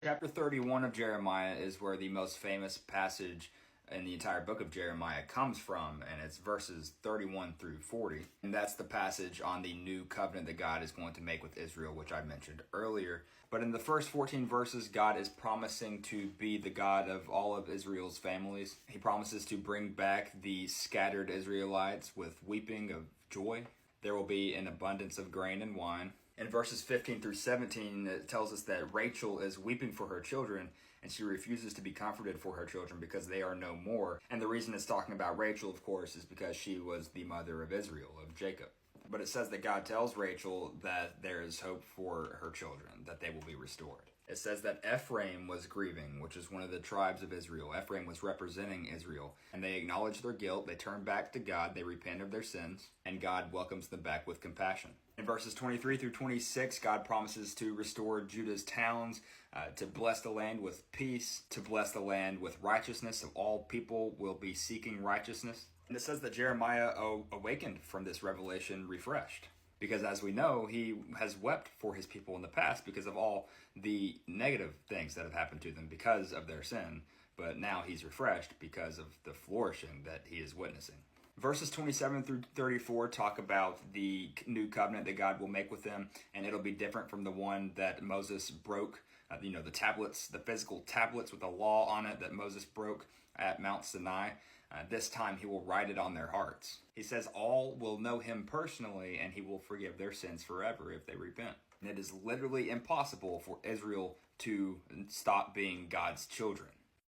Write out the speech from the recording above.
Chapter 31 of Jeremiah is where the most famous passage in the entire book of Jeremiah comes from, and it's verses 31 through 40. And that's the passage on the new covenant that God is going to make with Israel, which I mentioned earlier. But in the first 14 verses, God is promising to be the God of all of Israel's families. He promises to bring back the scattered Israelites with weeping of joy. There will be an abundance of grain and wine. In verses 15 through 17, it tells us that Rachel is weeping for her children, and she refuses to be comforted for her children because they are no more. And the reason it's talking about Rachel, of course, is because she was the mother of Israel, of Jacob. But it says that God tells Rachel that there is hope for her children, that they will be restored. It says that Ephraim was grieving, which is one of the tribes of Israel. Ephraim was representing Israel, and they acknowledge their guilt, they turn back to God, they repent of their sins, and God welcomes them back with compassion. In verses 23 through 26, God promises to restore Judah's towns, to bless the land with peace, to bless the land with righteousness, so all people will be seeking righteousness. And it says that Jeremiah awakened from this revelation refreshed. Because as we know, he has wept for his people in the past because of all the negative things that have happened to them because of their sin. But now he's refreshed because of the flourishing that he is witnessing. Verses 27 through 34 talk about the new covenant that God will make with them, and it'll be different from the one that Moses broke. The tablets, the physical tablets with the law on it that Moses broke at Mount Sinai. This time he will write it on their hearts. He says all will know him personally, and he will forgive their sins forever if they repent. And it is literally impossible for Israel to stop being God's children.